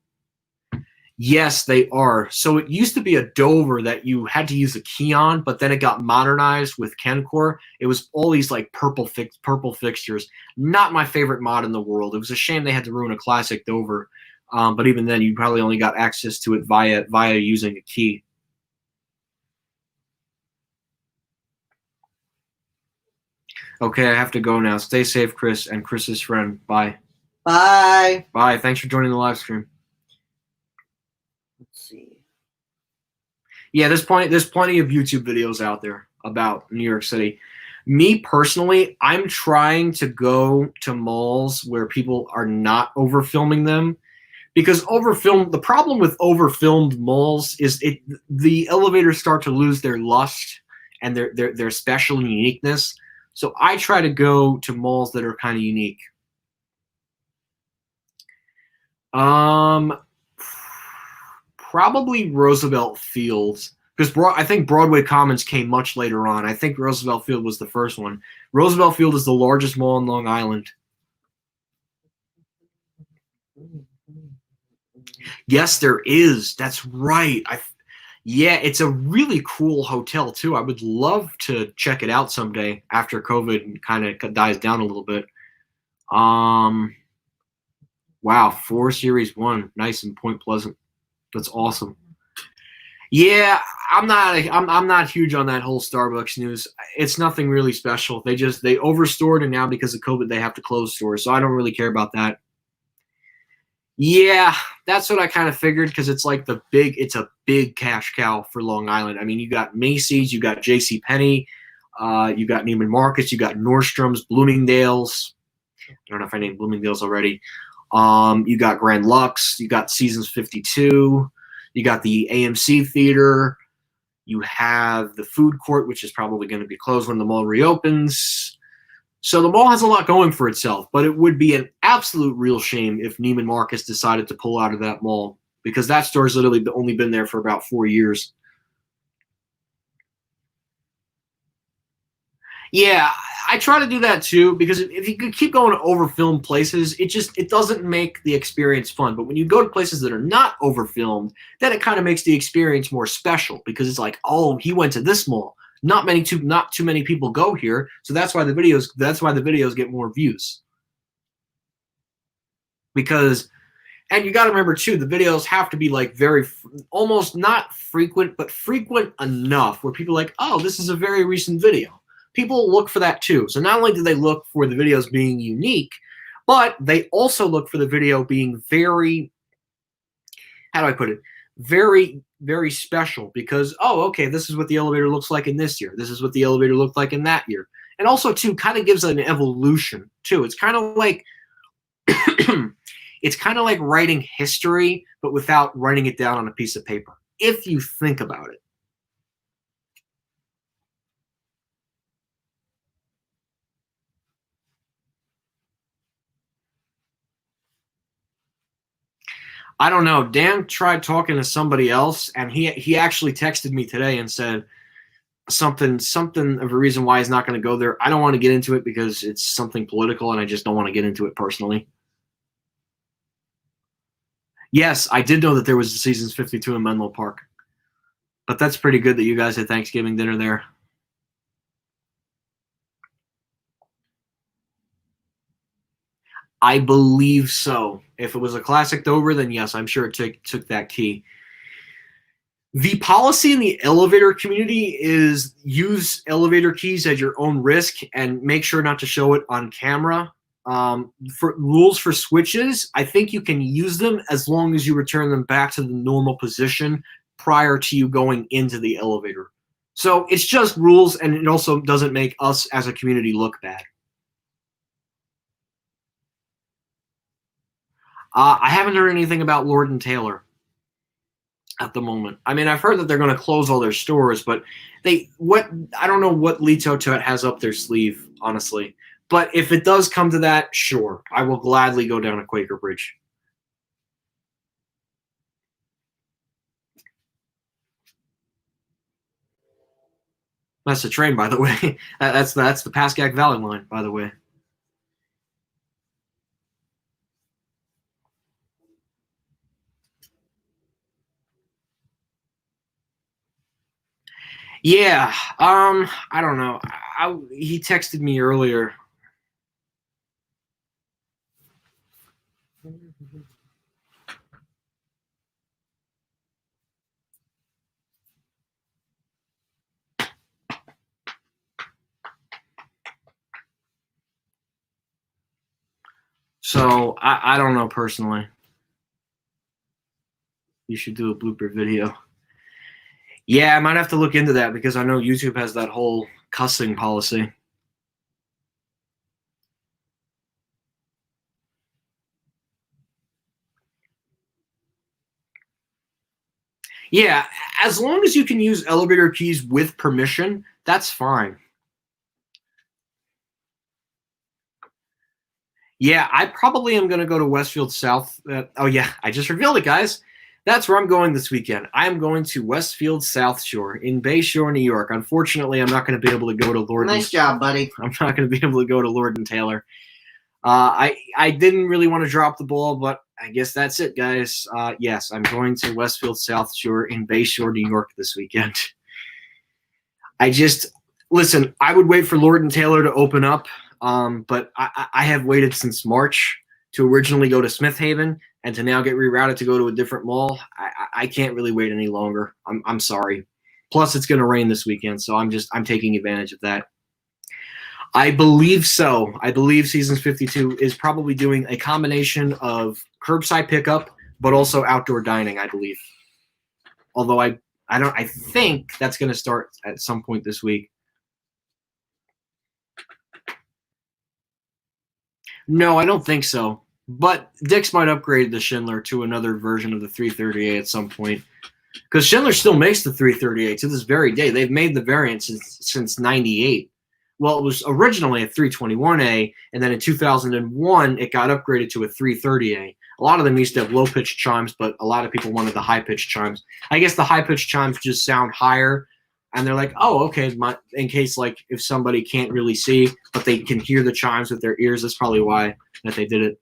Yes, they are. So it used to be a Dover that you had to use a key on, but then it got modernized with Kencor. It was all these like purple fixtures. Not my favorite mod in the world. It was a shame they had to ruin a classic Dover. But even then, you probably only got access to it via using a key. Okay, I have to go now. Stay safe, Chris, and Chris's friend. Bye. Bye. Bye. Thanks for joining the live stream. Let's see. Yeah, there's plenty of YouTube videos out there about New York City. Me personally, I'm trying to go to malls where people are not over-filming them, because the problem with over-filmed malls is the elevators start to lose their lust and their special uniqueness. So I try to go to malls that are kind of unique. Probably Roosevelt Field, because I think Broadway Commons came much later on. I think Roosevelt Field was the first one. Roosevelt Field is the largest mall in Long Island. Yes, there is. That's right. Yeah, it's a really cool hotel too. I would love to check it out someday after COVID kind of dies down a little bit. Wow, 4 Series 1, nice in Point Pleasant. That's awesome. Yeah, I'm not huge on that whole Starbucks news. It's nothing really special. They overstored, and now because of COVID they have to close stores. So I don't really care about that. Yeah, that's what I kind of figured, because it's like it's a big cash cow for Long Island. I mean, you got Macy's, you got JCPenney, you got Neiman Marcus, you got Nordstrom's, Bloomingdale's. I don't know if I named Bloomingdale's already. You got Grand Lux. You got Seasons 52. You got the AMC Theater. You have the food court, which is probably going to be closed when the mall reopens. So the mall has a lot going for itself, but it would be an absolute real shame if Neiman Marcus decided to pull out of that mall, because that store's literally only been there for about 4 years. Yeah, I try to do that too, because if you could keep going to overfilmed places, it doesn't make the experience fun. But when you go to places that are not overfilmed, then it kind of makes the experience more special, because it's like, oh, he went to this mall. Not too many people go here, so that's why the videos get more views. Because, and you got to remember too, the videos have to be like almost not frequent, but frequent enough where people are like, oh, this is a very recent video. People look for that too. So not only do they look for the videos being unique, but they also look for the video being very, how do I put it? Very, very special, because, oh, okay, this is what the elevator looks like in this year. This is what the elevator looked like in that year. And also too, kind of gives an evolution too. It's kind of like it's kind of like writing history, but without writing it down on a piece of paper, if you think about it. I don't know. Dan tried talking to somebody else, and he actually texted me today and said something of a reason why he's not going to go there. I don't want to get into it because it's something political, and I just don't want to get into it personally. Yes, I did know that there was a Seasons 52 in Menlo Park, but that's pretty good that you guys had Thanksgiving dinner there. I believe so. If it was a classic Dover, then yes, I'm sure it took that key. The policy in the elevator community is use elevator keys at your own risk and make sure not to show it on camera. For rules for switches, I think you can use them as long as you return them back to the normal position prior to you going into the elevator. So it's just rules, and it also doesn't make us as a community look bad. I haven't heard anything about Lord & Taylor at the moment. I mean, I've heard that they're going to close all their stores, but I don't know what Lito Tut has up their sleeve, honestly. But if it does come to that, sure, I will gladly go down to Quaker Bridge. That's the train, by the way. That's the Pascack Valley line, by the way. Yeah, I don't know. He texted me earlier. So I don't know personally. You should do a blooper video. Yeah, I might have to look into that because I know YouTube has that whole cussing policy. Yeah, as long as you can use elevator keys with permission, that's fine. Yeah, I probably am going to go to Westfield South. Oh, yeah, I just revealed it, guys. That's where I'm going this weekend. I am going to Westfield South Shore in Bay Shore, New York. Unfortunately, I'm not going to be able to go to Lord. Nice job, buddy. I'm not going to be able to go to Lord & Taylor. I didn't really want to drop the ball, but I guess that's it, guys. Yes, I'm going to Westfield South Shore in Bay Shore, New York this weekend. Listen, I would wait for Lord & Taylor to open up, but I have waited since March to originally go to Smith Haven and to now get rerouted to go to a different mall. I can't really wait any longer. I'm sorry. Plus, it's going to rain this weekend, so I'm taking advantage of that. I believe so. I believe Seasons 52 is probably doing a combination of curbside pickup, but also outdoor dining, I believe. Although I think that's going to start at some point this week. No, I don't think so. But Dick's might upgrade the Schindler to another version of the 330A at some point. Because Schindler still makes the 330A to this very day. They've made the variant since 98. Well, it was originally a 321A, and then in 2001, it got upgraded to a 330A. A lot of them used to have low-pitched chimes, but a lot of people wanted the high-pitched chimes. I guess the high-pitched chimes just sound higher, and they're like, oh, okay, in case, like, if somebody can't really see, but they can hear the chimes with their ears, that's probably why that they did it.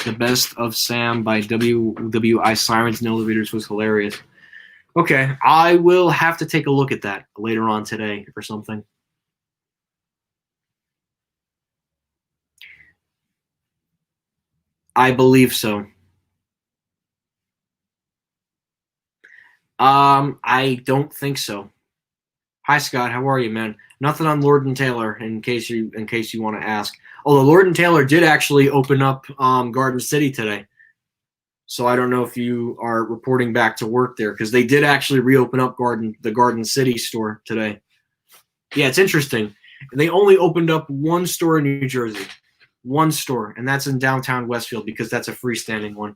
The Best of Sam by WWI Sirens and Elevators was hilarious. Okay, I will have to take a look at that later on today or something. I believe so. I don't think so. Hi Scott, how are you, man? Nothing on Lord and Taylor in case you want to ask. Although Lord and Taylor did actually open up Garden City today. So I don't know if you are reporting back to work there because they did actually reopen up the Garden City store today. Yeah, it's interesting. They only opened up one store in New Jersey. One store, and that's in downtown Westfield because that's a freestanding one.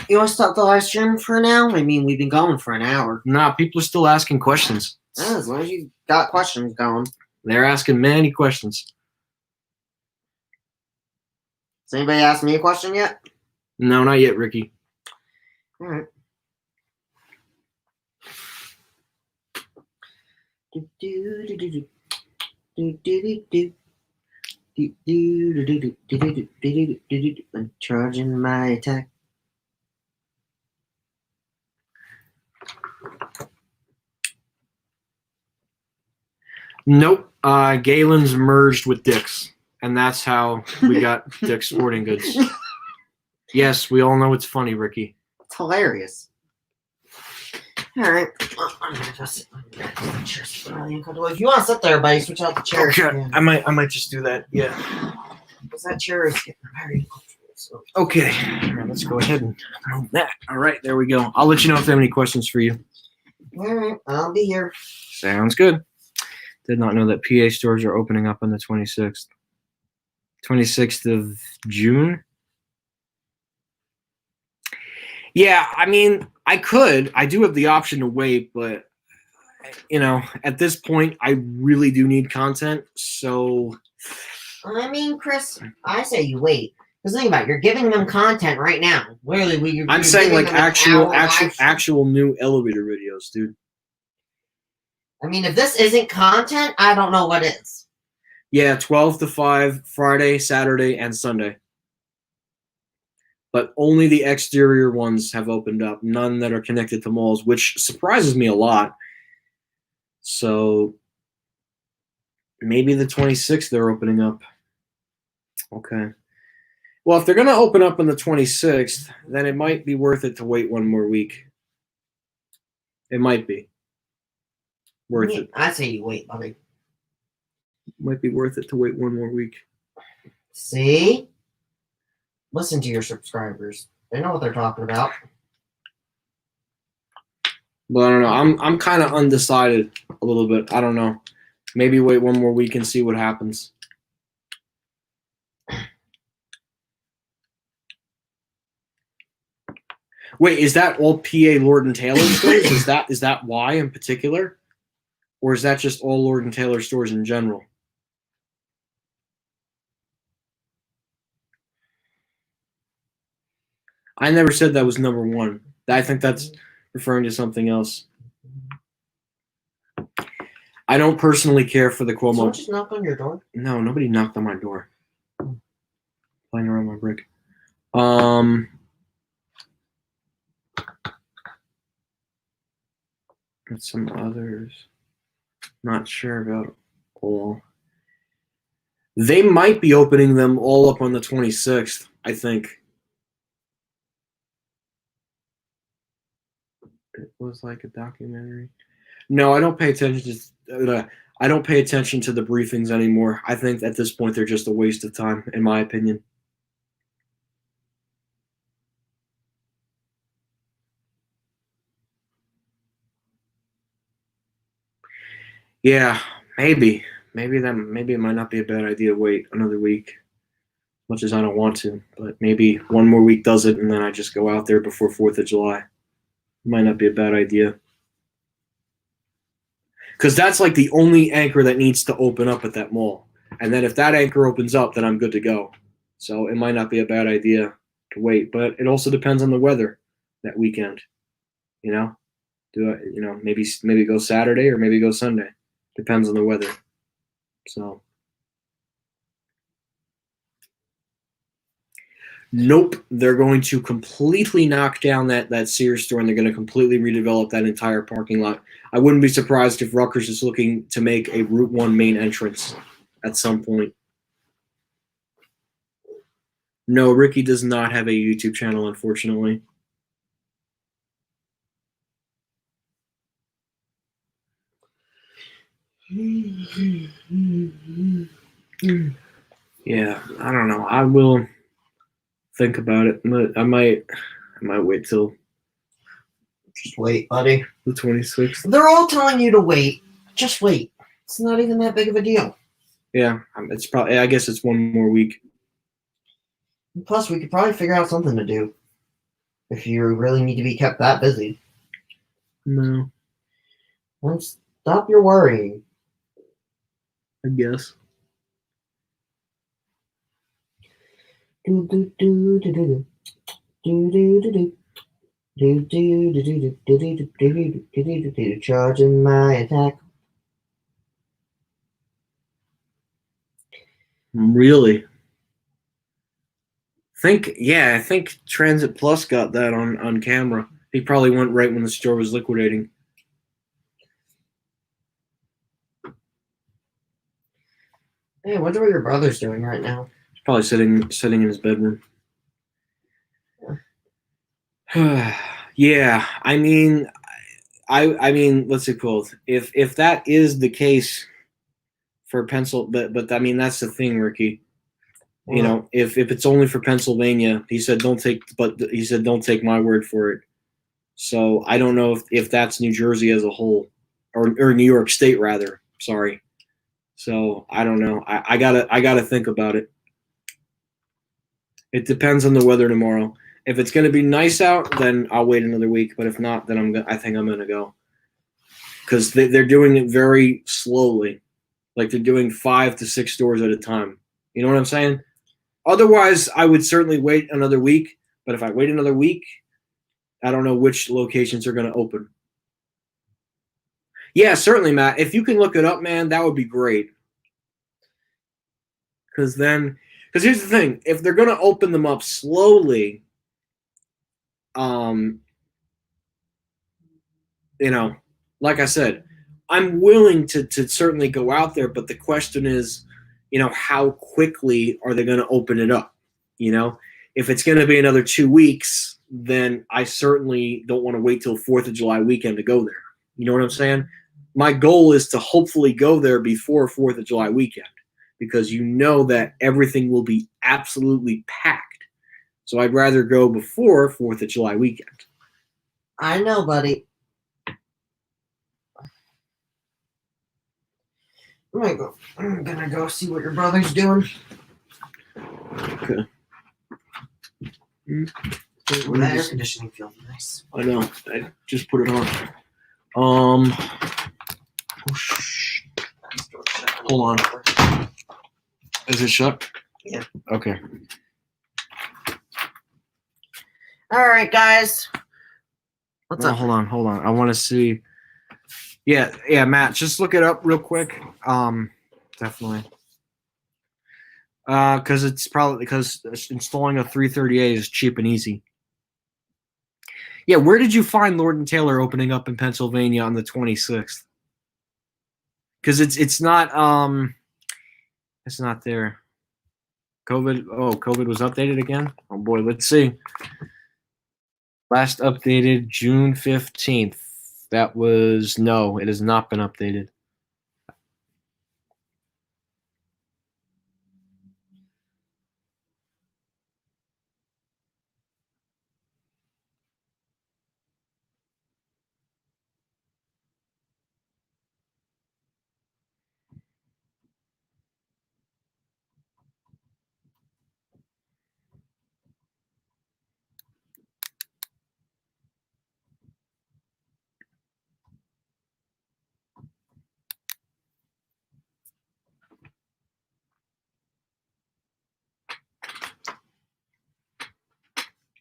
You want to stop the live stream for now? I mean, we've been going for an hour. Nah, people are still asking questions. As long as you got questions going. They're asking many questions. Has anybody asked me a question yet? No, not yet, Ricky. All right. I'm charging my attack. Nope. Galen's merged with Dick's, and that's how we got Dick's Sporting Goods. Yes, we all know it's funny, Ricky. It's hilarious. All right. I'm gonna just sit on the chairs. If you want to sit there, buddy, switch out the chairs. Okay, I might just do that. Yeah. Because that chair is getting very uncomfortable. So. Okay. All right, let's go ahead and move that. All right, there we go. I'll let you know if I have any questions for you. All right, I'll be here. Sounds good. Did not know that PA stores are opening up on the 26th. 26th of June? Yeah, I mean, I do have the option to wait, but at this point I really do need content, so I mean, Chris, I say you wait. Because think about it, you're giving them content right now. Literally, I'm saying like actual new elevator videos, dude. I mean, if this isn't content, I don't know what is. Yeah, 12 to 5, Friday, Saturday, and Sunday. But only the exterior ones have opened up, none that are connected to malls, which surprises me a lot. So maybe the 26th they're opening up. Okay. Well, if they're going to open up on the 26th, then it might be worth it to wait one more week. It might be. Worth it. I say you wait, buddy. Might be worth it to wait one more week. See? Listen to your subscribers. They know what they're talking about. But I don't know. I'm kind of undecided a little bit. I don't know. Maybe wait one more week and see what happens. Wait, is that all PA Lord and Taylor stores? Is that why in particular? Or is that just all Lord and Taylor stores in general? I never said that was number one. I think that's referring to something else. I don't personally care for the Cuomo. Someone just knocked on your door? No, nobody knocked on my door. Playing around my brick. And some others. Not sure about all. They might be opening them all up on the 26th, I think. It was like a documentary. No, I don't pay attention to the briefings anymore. I think at this point they're just a waste of time, in my opinion. Yeah, maybe. maybe it might not be a bad idea to wait another week. Much as I don't want to, but maybe one more week does it, and then I just go out there before 4th of July. Might not be a bad idea. Because that's like the only anchor that needs to open up at that mall. And then if that anchor opens up, then I'm good to go. So it might not be a bad idea to wait, but it also depends on the weather that weekend. You know, maybe go Saturday or maybe go Sunday. Depends on the weather. So. Nope, they're going to completely knock down that Sears store, and they're going to completely redevelop that entire parking lot. I wouldn't be surprised if Rutgers is looking to make a Route 1 main entrance at some point. No, Ricky does not have a YouTube channel, unfortunately. Yeah, I don't know. I will think about it. I might wait till Just wait, buddy. the 26th. They're all telling you to wait. Just wait. It's not even that big of a deal. Yeah, it's probably. I guess it's one more week. Plus, we could probably figure out something to do if you really need to be kept that busy. No, Then stop your worrying. I guess. Do do do do do do do do do. Do do do do do do do do do do. Charging my attack. Really? I think Transit Plus got that on camera. He probably went right when the store was liquidating. Hey, I wonder what your brother's doing right now. He's probably sitting in his bedroom. Yeah, I mean, let's see, cool. If that is the case for but I mean that's the thing, Ricky. You know, if it's only for Pennsylvania, he said don't take my word for it. So I don't know if that's New Jersey as a whole, or New York State rather. Sorry. So I don't know. I gotta think about it. It depends on the weather tomorrow. If it's gonna be nice out, then I'll wait another week. But if not, then I think I'm gonna go because they're doing it very slowly. Like they're doing 5 to 6 stores at a time. You know what I'm saying? Otherwise, I would certainly wait another week. But if I wait another week, I don't know which locations are going to open. Yeah, certainly, Matt. If you can look it up, man, that would be great. Because here's the thing: if they're going to open them up slowly, you know, like I said, I'm willing to certainly go out there. But the question is, how quickly are they going to open it up? If it's going to be another 2 weeks, then I certainly don't want to wait till 4th of July weekend to go there. You know what I'm saying? My goal is to hopefully go there before 4th of July weekend because you know that everything will be absolutely packed. So I'd rather go before 4th of July weekend. I know, buddy. I'm gonna go see what your brother's doing. Okay. That air conditioning feels nice. I know. I just put it on. Hold on. Is it shut? Yeah. Okay. All right, guys. What's up? Hold on. I want to see. Yeah, Matt. Just look it up real quick. Definitely. Because installing a 330A is cheap and easy. Yeah, where did you find Lord & Taylor opening up in Pennsylvania on the 26th? Because it's not there. COVID was updated again? Oh boy, let's see. Last updated June 15th. It has not been updated.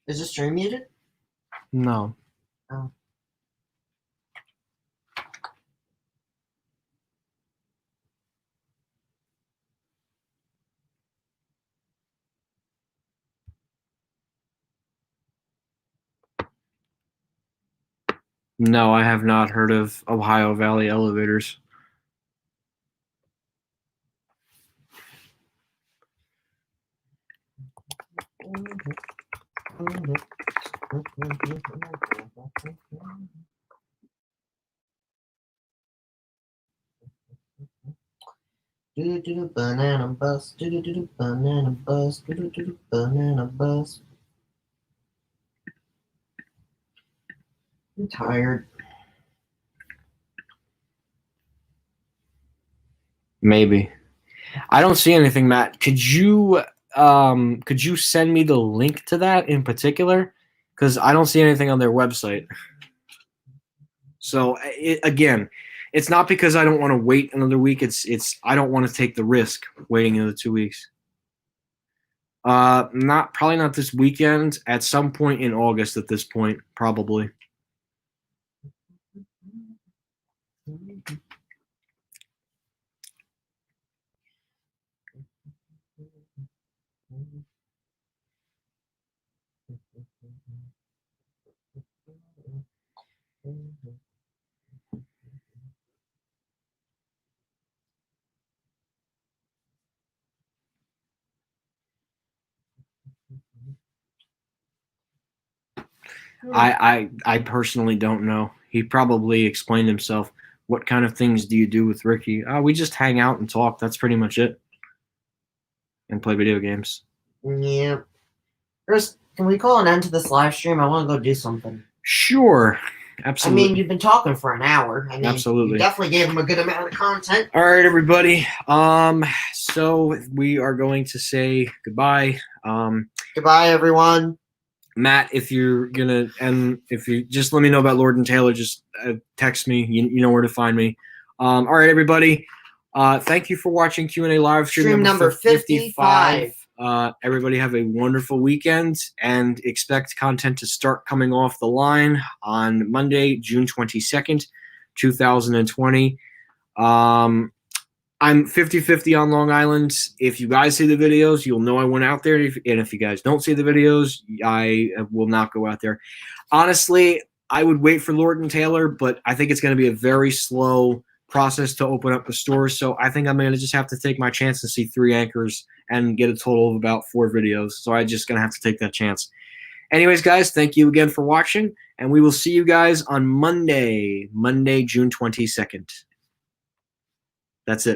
Is the stream muted? No. Oh. No, I have not heard of Ohio Valley Elevators. Do banana bus, do banana bus, do banana bus. I'm tired. Maybe. I don't see anything, Matt. Could you send me the link to that in particular? Because I don't see anything on their website. So again, it's not because I don't want to wait another week. It's I don't want to take the risk waiting another 2 weeks. Probably not this weekend. At some point in August. At this point, probably. I personally don't know. He probably explained himself. What kind of things do you do with Ricky? We just hang out and talk. That's pretty much it. And play video games. Yeah. Chris, can we call an end to this live stream? I want to go do something. Sure. Absolutely. I mean, you've been talking for an hour. I mean, absolutely. You definitely gave him a good amount of content. All right, everybody. So we are going to say goodbye. Goodbye, everyone. Matt, if you're gonna, and if you just let me know about Lord and Taylor, just text me. You know where to find me. All right, everybody. Thank you for watching Q&A live stream number 55. Everybody have a wonderful weekend and expect content to start coming off the line on Monday, June 22nd, 2020. I'm 50-50 on Long Island. If you guys see the videos, you'll know I went out there. And if you guys don't see the videos, I will not go out there. Honestly, I would wait for Lord and Taylor, but I think it's going to be a very slow process to open up the stores. So I think I'm going to just have to take my chance and see 3 anchors and get a total of about 4 videos. So I'm just going to have to take that chance. Anyways, guys, thank you again for watching, and we will see you guys on Monday, June 22nd. That's it.